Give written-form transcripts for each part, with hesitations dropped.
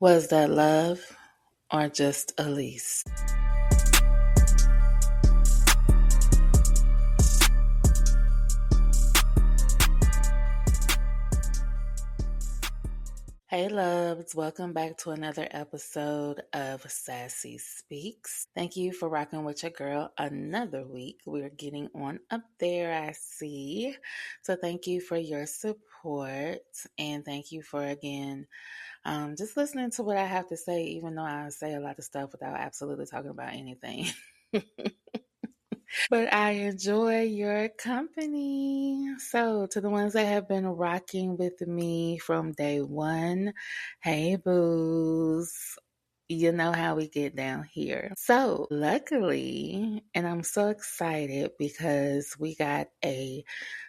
Was that love or just a lease? Hey loves, welcome back to another episode of Sassy Speaks. Thank you for rocking with your girl another week. We're getting on up there, I see. So thank you for your support and thank you for again just listening to what I have to say, even though I say a lot of stuff without absolutely talking about anything. But I enjoy your company. So, to the ones that have been rocking with me from day one, hey, boos. You know how we get down here. So, luckily, and I'm so excited because we got a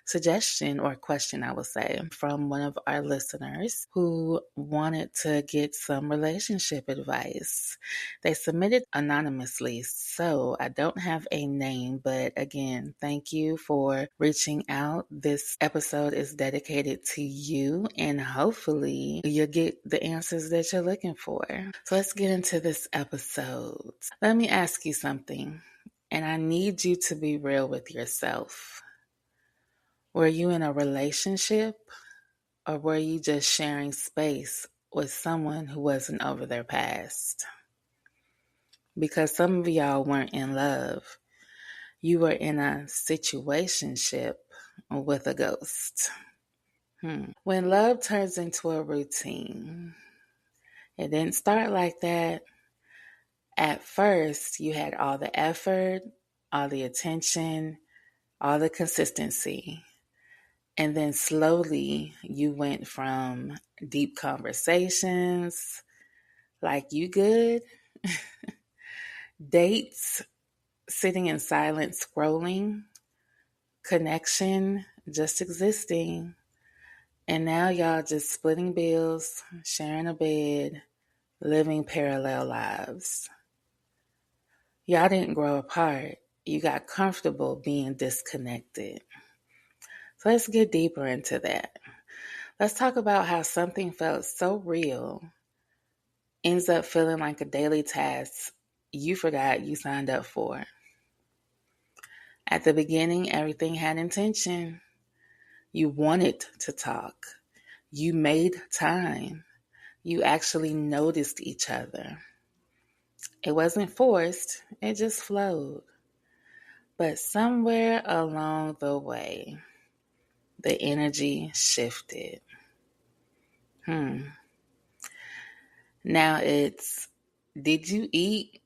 suggestion or question, I would say, from one of our listeners who wanted to get some relationship advice. They submitted anonymously, so I don't have a name, but again, thank you for reaching out. This episode is dedicated to you, and hopefully, you'll get the answers that you're looking for. So let's get into this episode. Let me ask you something, and I need you to be real with yourself. Were you in a relationship, or were you just sharing space with someone who wasn't over their past? Because some of y'all weren't in love. You were in a situationship with a ghost. When love turns into a routine, it didn't start like that. At first, you had all the effort, all the attention, all the consistency. And then slowly you went from deep conversations, like you good, dates, sitting in silence, scrolling, connection, just existing. And now y'all just splitting bills, sharing a bed, living parallel lives. Y'all didn't grow apart. You got comfortable being disconnected. So let's get deeper into that. Let's talk about how something felt so real ends up feeling like a daily task you forgot you signed up for. At the beginning, everything had intention. You wanted to talk. You made time. You actually noticed each other. It wasn't forced, it just flowed. But somewhere along the way, the energy shifted. Now it's, did you eat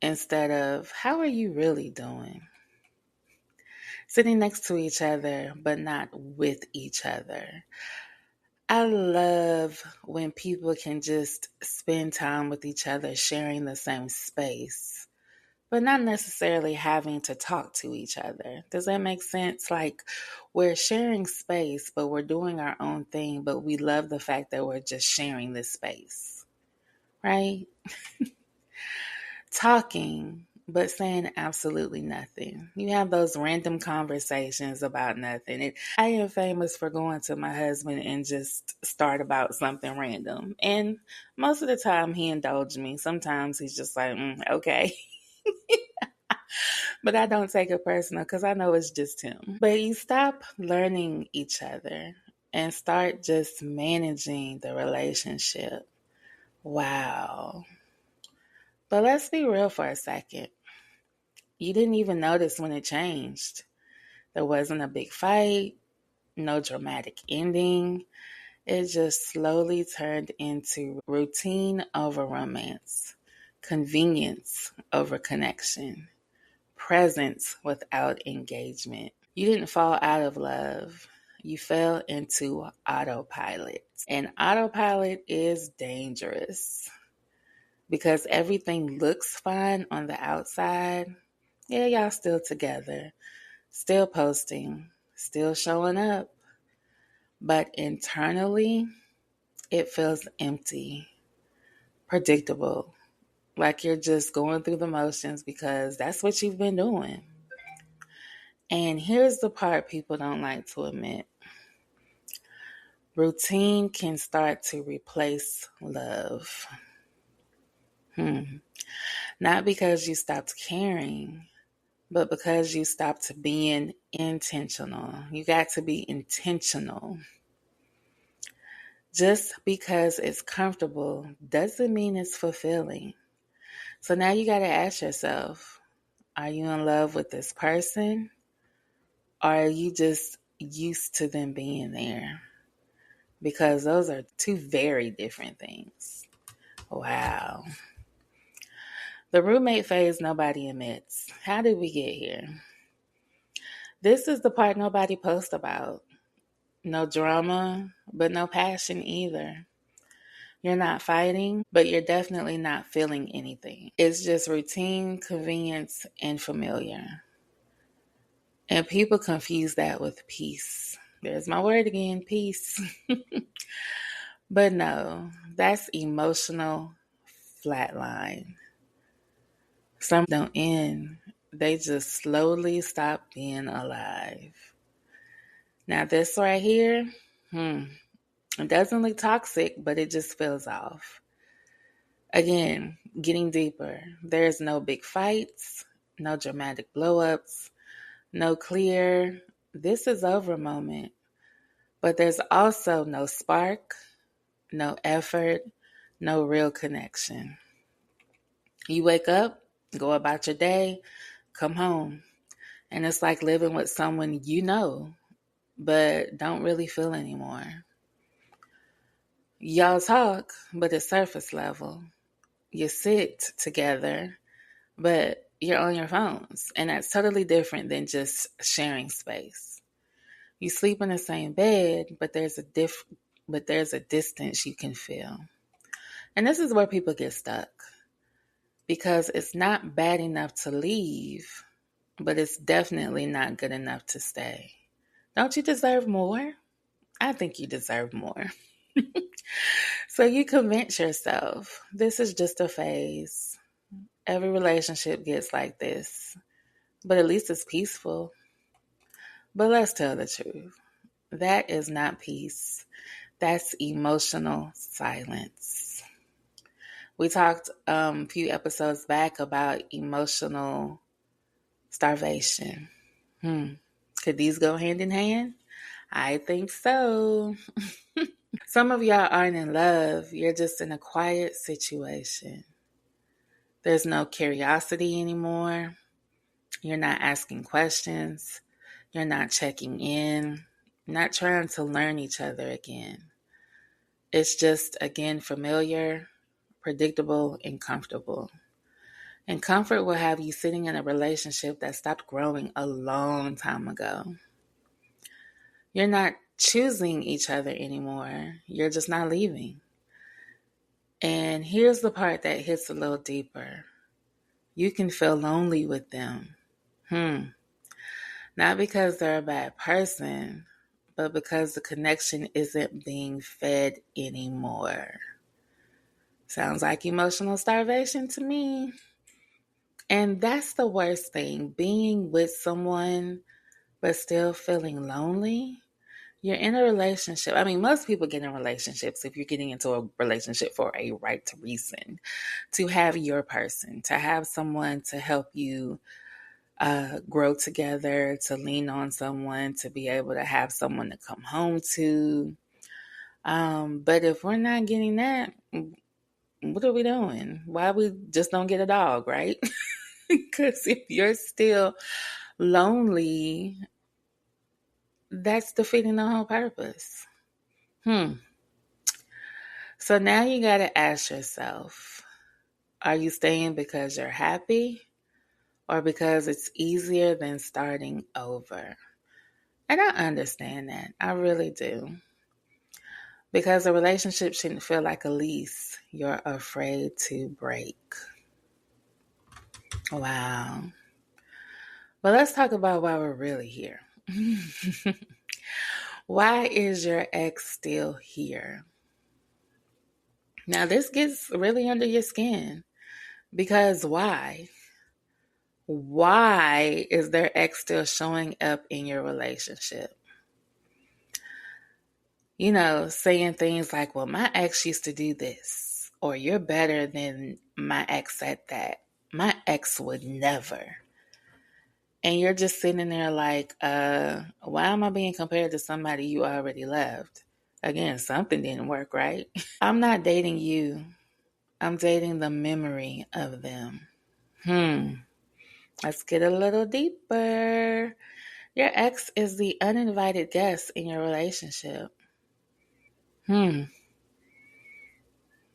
instead of, how are you really doing? Sitting next to each other, but not with each other. I love when people can just spend time with each other, sharing the same space, but not necessarily having to talk to each other. Does that make sense? Like, we're sharing space, but we're doing our own thing, but we love the fact that we're just sharing this space, right? Talking, but saying absolutely nothing. You have those random conversations about nothing. I am famous for going to my husband and just start about something random. And most of the time he indulged me. Sometimes he's just like, okay. But I don't take it personal because I know it's just him. But you stop learning each other and start just managing the relationship. Wow. But let's be real for a second. You didn't even notice when it changed. There wasn't a big fight, no dramatic ending. It just slowly turned into routine over romance, convenience over connection, presence without engagement. You didn't fall out of love. You fell into autopilot. And autopilot is dangerous because everything looks fine on the outside. Yeah, y'all still together, still posting, still showing up. But internally, it feels empty, predictable, like you're just going through the motions because that's what you've been doing. And here's the part people don't like to admit. Routine can start to replace love. Not because you stopped caring, but because you stopped being intentional. You got to be intentional. Just because it's comfortable doesn't mean it's fulfilling. So now you got to ask yourself, are you in love with this person? Or are you just used to them being there? Because those are two very different things. Wow. The roommate phase nobody admits. How did we get here? This is the part nobody posts about. No drama, but no passion either. You're not fighting, but you're definitely not feeling anything. It's just routine, convenience, and familiar. And people confuse that with peace. There's my word again, peace. But no, that's emotional flatline. Some don't end. They just slowly stop being alive. Now this right here, it doesn't look toxic, but it just feels off. Again, getting deeper. There's no big fights, no dramatic blowups, no clear, this is over moment. But there's also no spark, no effort, no real connection. You wake up, go about your day, come home, and it's like living with someone you know, but don't really feel anymore. Y'all talk, but it's surface level. You sit together, but you're on your phones, and that's totally different than just sharing space. You sleep in the same bed, but there's a distance you can feel. And this is where people get stuck because it's not bad enough to leave, but it's definitely not good enough to stay. Don't you deserve more? I think you deserve more. So you convince yourself this is just a phase. Every relationship gets like this, but at least it's peaceful. But let's tell the truth. That is not peace. That's emotional silence. We talked a few episodes back about emotional starvation. Could these go hand in hand? I think so. Some of y'all aren't in love. You're just in a quiet situation. There's no curiosity anymore. You're not asking questions. You're not checking in. Not trying to learn each other again. It's just, again, familiar, predictable, and comfortable. And comfort will have you sitting in a relationship that stopped growing a long time ago. You're not choosing each other anymore. You're just not leaving. And here's the part that hits a little deeper. You can feel lonely with them. Not because they're a bad person, but because the connection isn't being fed anymore. Sounds like emotional starvation to me. And that's the worst thing, being with someone but still feeling lonely. You're in a relationship. I mean, most people get in relationships if you're getting into a relationship for a right reason, to have your person, to have someone to help you grow together, to lean on someone, to be able to have someone to come home to. But if we're not getting that, what are we doing? Why we just don't get a dog, right? Because if you're still lonely, that's defeating the whole purpose. So now you got to ask yourself, are you staying because you're happy or because it's easier than starting over? And I understand that. I really do. Because a relationship shouldn't feel like a lease you're afraid to break. Wow. Well, let's talk about why we're really here. Why is your ex still here? Now, this gets really under your skin. Because why? Why is their ex still showing up in your relationship? You know, saying things like, well, my ex used to do this. or you're better than my ex at that. My ex would never. And you're just sitting there like, why am I being compared to somebody you already loved? Again, something didn't work, right? I'm not dating you. I'm dating the memory of them. Let's get a little deeper. Your ex is the uninvited guest in your relationship.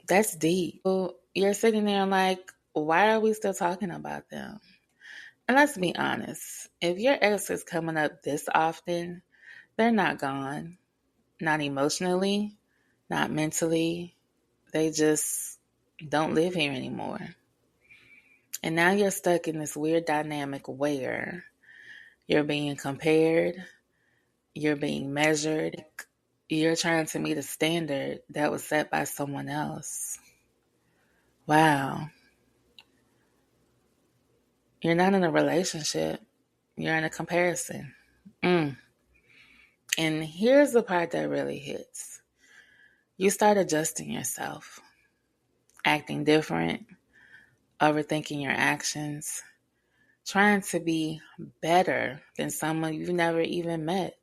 That's deep. So you're sitting there like, why are we still talking about them? And let's be honest, if your ex is coming up this often, they're not gone. Not emotionally, not mentally. They just don't live here anymore. And now you're stuck in this weird dynamic where you're being compared, you're being measured, you're trying to meet a standard that was set by someone else. Wow. You're not in a relationship, you're in a comparison. And here's the part that really hits. You start adjusting yourself, acting different, overthinking your actions, trying to be better than someone you've never even met.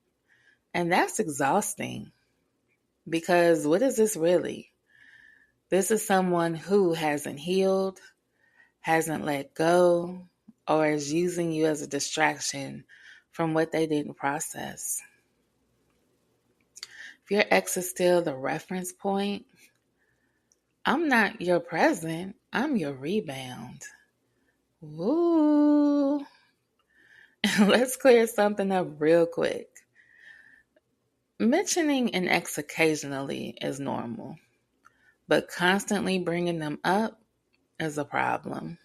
And that's exhausting because what is this really? This is someone who hasn't healed, hasn't let go, or is using you as a distraction from what they didn't process. If your ex is still the reference point, I'm not your present, I'm your rebound. Woo! Let's clear something up real quick. Mentioning an ex occasionally is normal, but constantly bringing them up is a problem.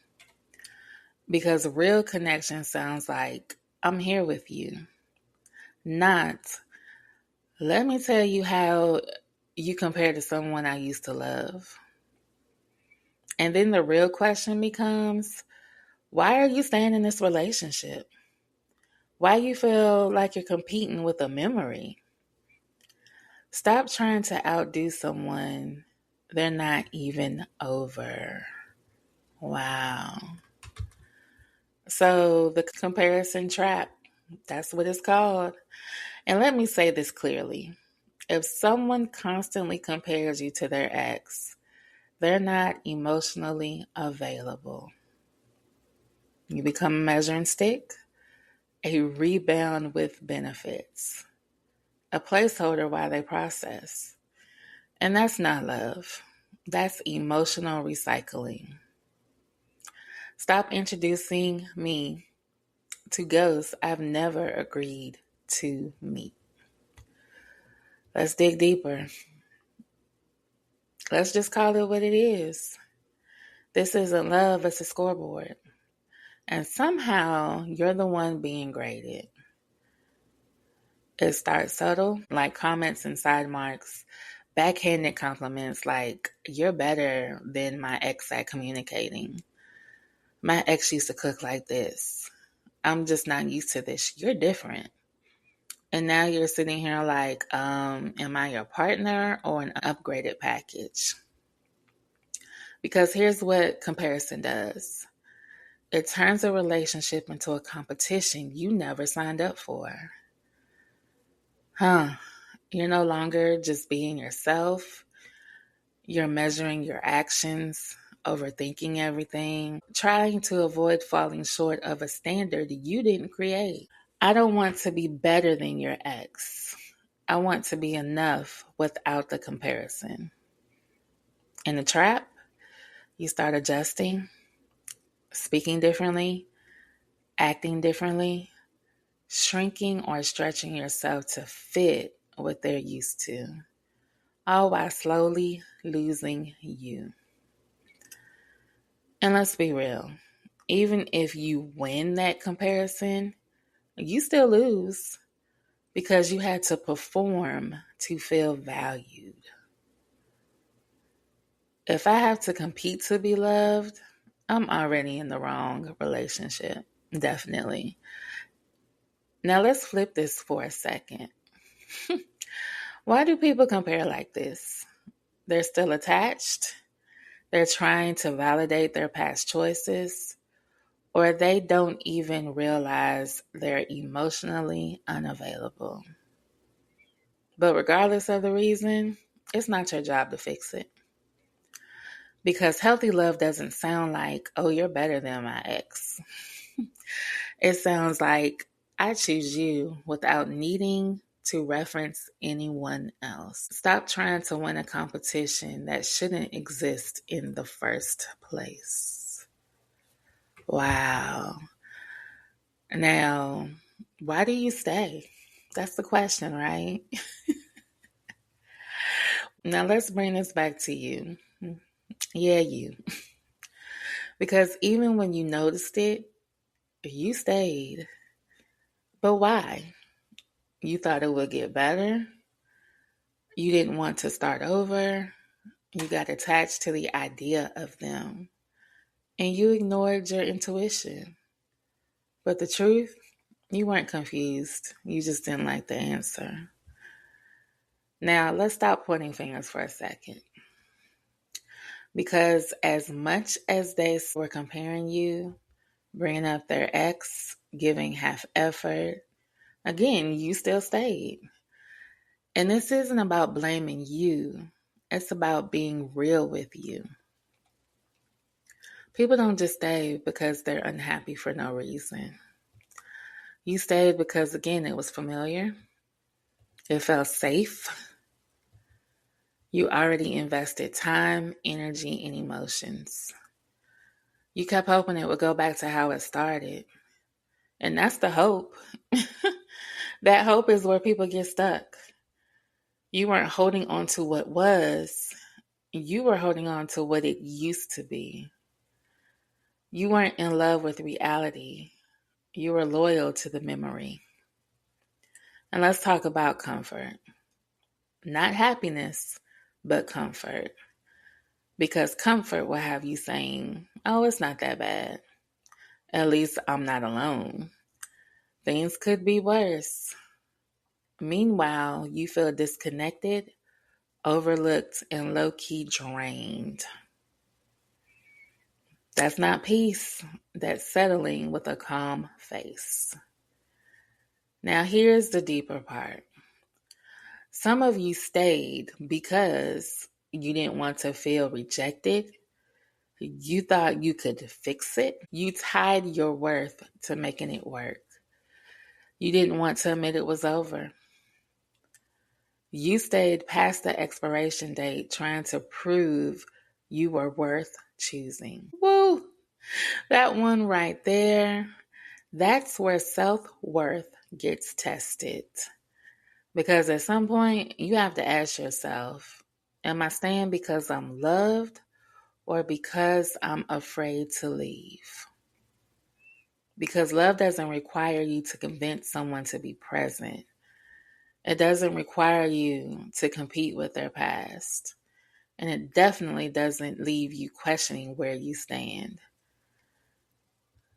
Because real connection sounds like, I'm here with you. Not, let me tell you how you compare to someone I used to love. And then the real question becomes, why are you staying in this relationship? Why you feel like you're competing with a memory? Stop trying to outdo someone they're not even over. Wow. So the comparison trap, that's what it's called. And let me say this clearly. If someone constantly compares you to their ex, they're not emotionally available. You become a measuring stick, a rebound with benefits, a placeholder while they process. And that's not love. That's emotional recycling. Stop introducing me to ghosts I've never agreed to meet. Let's dig deeper. Let's just call it what it is. This isn't love, it's a scoreboard. And somehow you're the one being graded. It starts subtle, like comments and side marks, backhanded compliments like, you're better than my ex at communicating. My ex used to cook like this. I'm just not used to this. You're different. And now you're sitting here like, am I your partner or an upgraded package? Because here's what comparison does. It turns a relationship into a competition you never signed up for. You're no longer just being yourself. You're measuring your actions, overthinking everything, trying to avoid falling short of a standard you didn't create. I don't want to be better than your ex. I want to be enough without the comparison. In the trap, you start adjusting, speaking differently, acting differently, shrinking or stretching yourself to fit what they're used to, all while slowly losing you. And let's be real, even if you win that comparison, you still lose because you had to perform to feel valued. If I have to compete to be loved, I'm already in the wrong relationship, definitely. Now let's flip this for a second. Why do people compare like this? They're still attached. They're trying to validate their past choices, or they don't even realize they're emotionally unavailable. But regardless of the reason, it's not your job to fix it. Because healthy love doesn't sound like, oh, you're better than my ex. It sounds like, I choose you without needing to reference anyone else. Stop trying to win a competition that shouldn't exist in the first place. Wow. Now, why do you stay? That's the question, right? Now let's bring this back to you. Yeah, you. Because even when you noticed it, you stayed. But why? You thought it would get better? You didn't want to start over? You got attached to the idea of them? And you ignored your intuition? But the truth, you weren't confused. You just didn't like the answer. Now, let's stop pointing fingers for a second. Because as much as they were comparing you, bringing up their ex, giving half effort, again, you still stayed. And this isn't about blaming you. It's about being real with you. People don't just stay because they're unhappy for no reason. You stayed because, again, it was familiar. It felt safe. You already invested time, energy, and emotions. You kept hoping it would go back to how it started. And that's the hope. That hope is where people get stuck. You weren't holding on to what was. You were holding on to what it used to be. You weren't in love with reality. You were loyal to the memory. And let's talk about comfort. Not happiness, but comfort. Because comfort will have you saying, oh, it's not that bad. At least I'm not alone. Things could be worse. Meanwhile, you feel disconnected, overlooked, and low-key drained. That's not peace. That's settling with a calm face. Now, here's the deeper part. Some of you stayed because you didn't want to feel rejected. You thought you could fix it. You tied your worth to making it work. You didn't want to admit it was over. You stayed past the expiration date trying to prove you were worth choosing. Woo! That one right there, that's where self-worth gets tested. Because at some point, you have to ask yourself, am I staying because I'm loved or because I'm afraid to leave? Because love doesn't require you to convince someone to be present. It doesn't require you to compete with their past. And it definitely doesn't leave you questioning where you stand.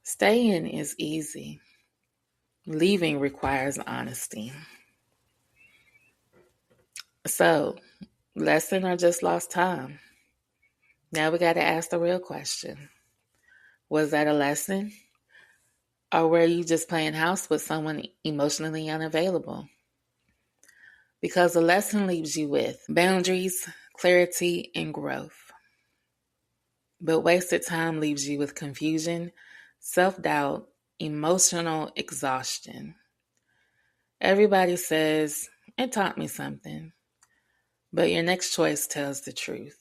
Staying is easy. Leaving requires honesty. So, lesson or just lost time? Now we got to ask the real question. Was that a lesson? Or were you just playing house with someone emotionally unavailable? Because the lesson leaves you with boundaries, clarity, and growth. But wasted time leaves you with confusion, self-doubt, emotional exhaustion. Everybody says, it taught me something. But your next choice tells the truth.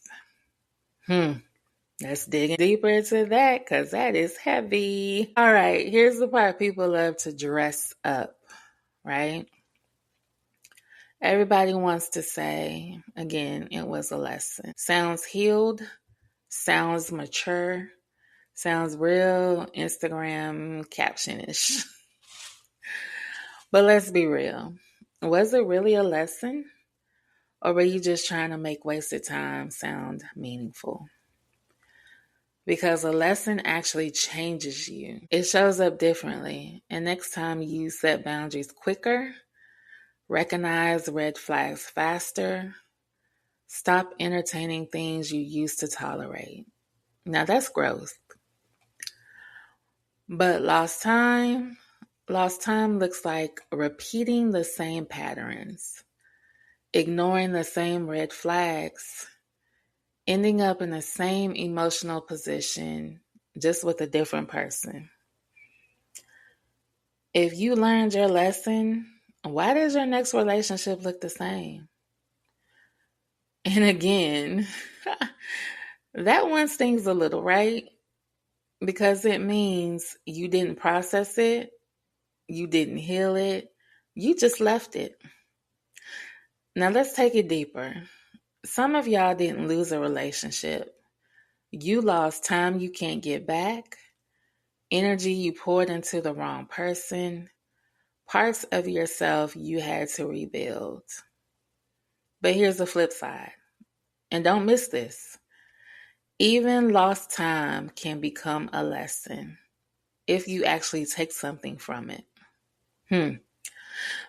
Let's dig deeper into that because that is heavy. All right, here's the part people love to dress up, right? Everybody wants to say, again, it was a lesson. Sounds healed, sounds mature, sounds real Instagram caption-ish. But let's be real. Was it really a lesson? Or were you just trying to make wasted time sound meaningful? Because a lesson actually changes you. It shows up differently. And next time you set boundaries quicker, recognize red flags faster, Stop entertaining things you used to tolerate. Now that's growth. But lost time looks like repeating the same patterns, ignoring the same red flags, ending up in the same emotional position, just with a different person. If you learned your lesson, why does your next relationship look the same? And again, that one stings a little, right? Because it means you didn't process it, you didn't heal it, you just left it. Now let's take it deeper. Some of y'all didn't lose a relationship. You lost time you can't get back, energy you poured into the wrong person, parts of yourself you had to rebuild. But here's the flip side, and don't miss this. Even lost time can become a lesson if you actually take something from it.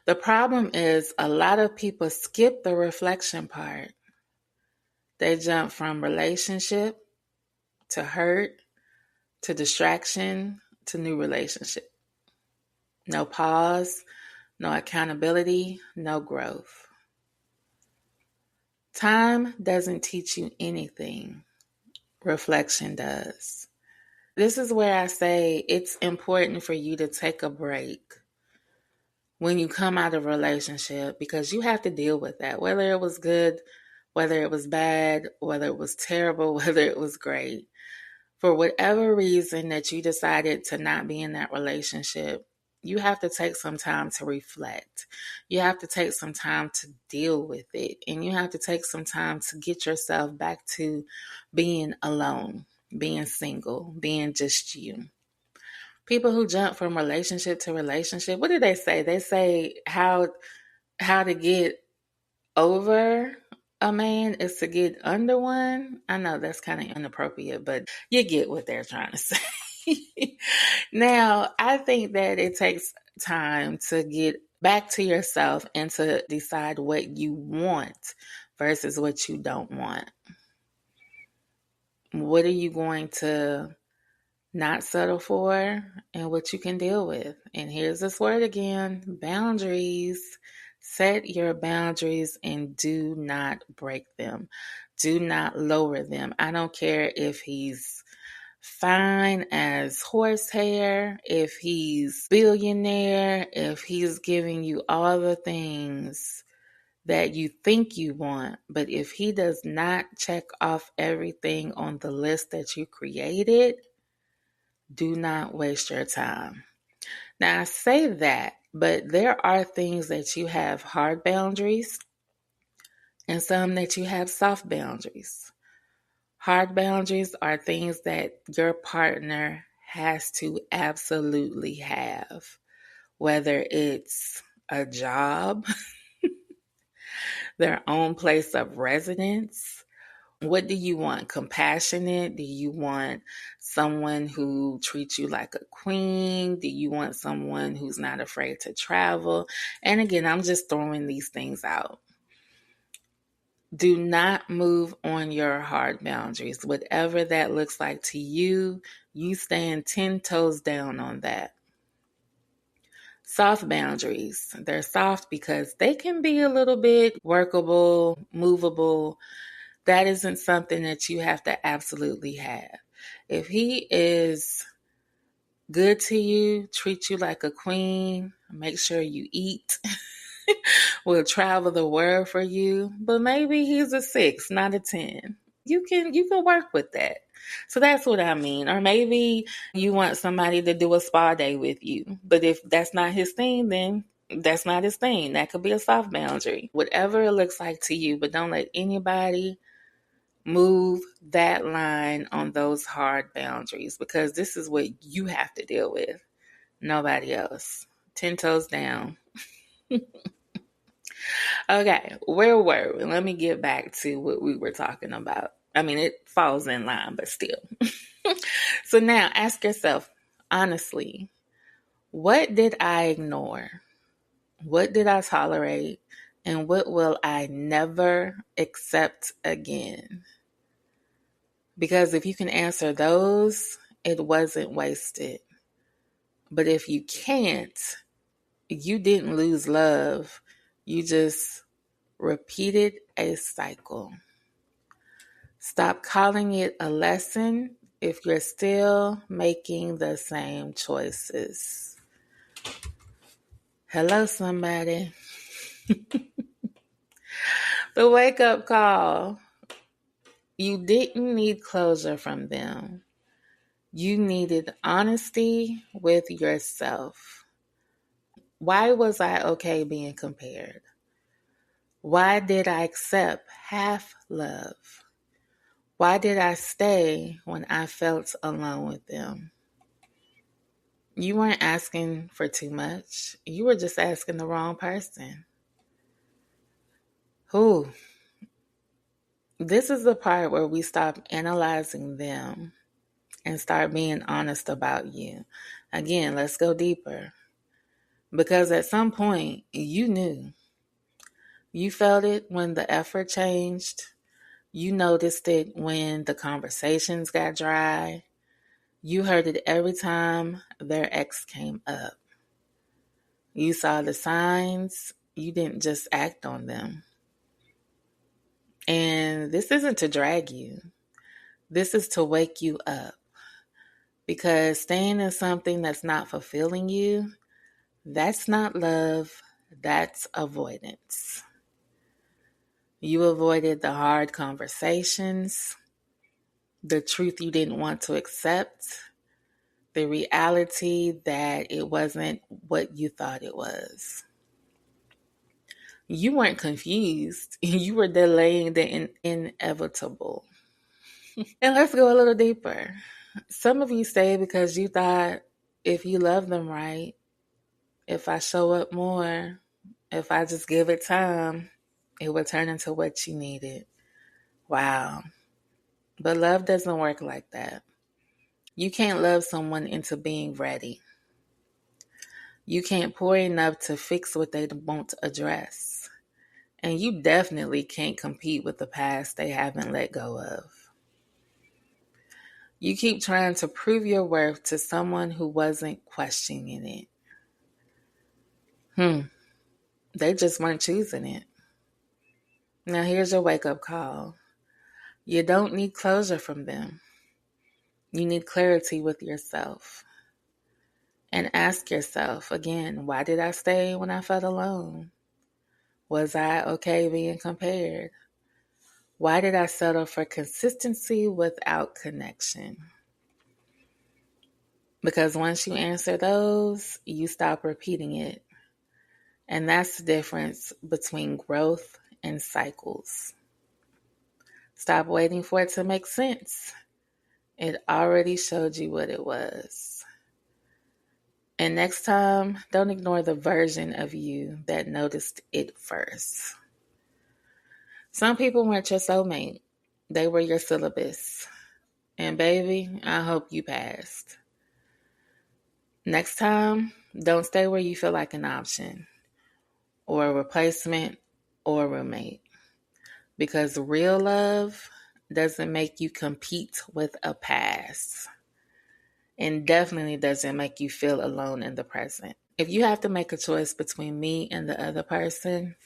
The problem is a lot of people skip the reflection part. They jump from relationship to hurt to distraction to new relationship. No pause, no accountability, no growth. Time doesn't teach you anything. Reflection does. This is where I say it's important for you to take a break when you come out of a relationship, because you have to deal with that, whether it was good, whether it was bad, whether it was terrible, whether it was great. For whatever reason that you decided to not be in that relationship, you have to take some time to reflect. You have to take some time to deal with it. And you have to take some time to get yourself back to being alone, being single, being just you. People who jump from relationship to relationship, what do they say? They say how to get over a man is to get under one. I know that's kind of inappropriate, but you get what they're trying to say. Now, I think that it takes time to get back to yourself and to decide what you want versus what you don't want. What are you going to not settle for and what you can deal with? And here's this word again, boundaries. Set your boundaries and do not break them. Do not lower them. I don't care if he's fine as horsehair, if he's billionaire, if he's giving you all the things that you think you want. But if he does not check off everything on the list that you created, do not waste your time. Now, I say that, but there are things that you have hard boundaries and some that you have soft boundaries. Hard boundaries are things that your partner has to absolutely have, whether it's a job, their own place of residence. What do you want? Compassionate? Do you want someone who treats you like a queen? Do you want someone who's not afraid to travel? And again, I'm just throwing these things out. Do not move on your hard boundaries. Whatever that looks like to you, you stand 10 toes down on that. Soft boundaries. They're soft because they can be a little bit workable, movable. That isn't something that you have to absolutely have. If he is good to you, treat you like a queen, make sure you eat, will travel the world for you, but maybe he's a 6, not a 10. You can work with that. So that's what I mean. Or maybe you want somebody to do a spa day with you. But if that's not his thing, then that's not his thing. That could be a soft boundary. Whatever it looks like to you, but don't let anybody move that line on those hard boundaries, because this is what you have to deal with. Nobody else. 10 toes down. Okay, where were we? Let me get back to what we were talking about. I mean, it falls in line, but still. So now ask yourself, honestly, what did I ignore? What did I tolerate And what will I never accept again? Because if you can answer those, it wasn't wasted. But if you can't, you didn't lose love. You just repeated a cycle. Stop calling it a lesson if you're still making the same choices. Hello, somebody. The wake up call. You didn't need closure from them. You needed honesty with yourself. Why was I okay being compared? Why did I accept half love? Why did I stay when I felt alone with them? You weren't asking for too much. You were just asking the wrong person. Who? This is the part where we stop analyzing them and start being honest about you. Again, let's go deeper. Because at some point, you knew. You felt it when the effort changed. You noticed it when the conversations got dry. You heard it every time their ex came up. You saw the signs. You didn't just act on them. And this isn't to drag you. This is to wake you up. Because staying in something that's not fulfilling you, that's not love, that's avoidance. You avoided the hard conversations, the truth you didn't want to accept, the reality that it wasn't what you thought it was. You weren't confused. You were delaying the inevitable. And let's go a little deeper. Some of you stayed because you thought if you love them right, if I show up more, if I just give it time, it would turn into what you needed. Wow. But love doesn't work like that. You can't love someone into being ready. You can't pour enough to fix what they won't address. And you definitely can't compete with the past they haven't let go of. You keep trying to prove your worth to someone who wasn't questioning it. They just weren't choosing it. Now here's your wake-up call. You don't need closure from them. You need clarity with yourself. And ask yourself again, why did I stay when I felt alone? Was I okay being compared? Why did I settle for consistency without connection? Because once you answer those, you stop repeating it. And that's the difference between growth and cycles. Stop waiting for it to make sense. It already showed you what it was. And next time, don't ignore the version of you that noticed it first. Some people weren't your soulmate. They were your syllabus. And baby, I hope you passed. Next time, don't stay where you feel like an option or a replacement or a roommate. Because real love doesn't make you compete with a past. And definitely doesn't make you feel alone in the present. If you have to make a choice between me and the other person,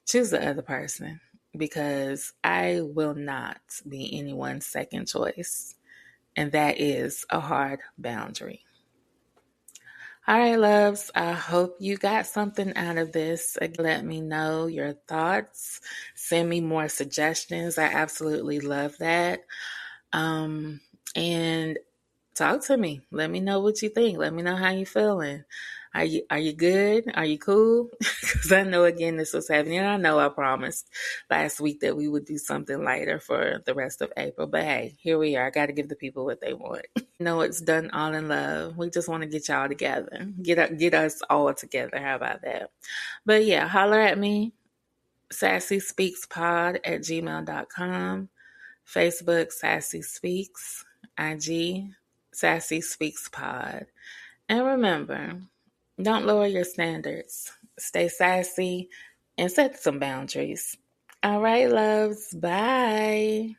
choose the other person because I will not be anyone's second choice. And that is a hard boundary. All right, loves, I hope you got something out of this. Let me know your thoughts. Send me more suggestions. I absolutely love that. And talk to me. Let me know what you think. Let me know how you feeling. Are you good? Are you cool? Because I know, again, this was happening. I know I promised last week that we would do something lighter for the rest of April. But hey, here we are. I got to give the people what they want. No, it's done all in love. We just want to get y'all together. Get us all together. How about that? But yeah, holler at me. Sassyspeakspod at gmail.com. Facebook, Sassy Speaks. IG, Sassyspeakspod. And remember, don't lower your standards. Stay sassy and set some boundaries. All right, loves. Bye.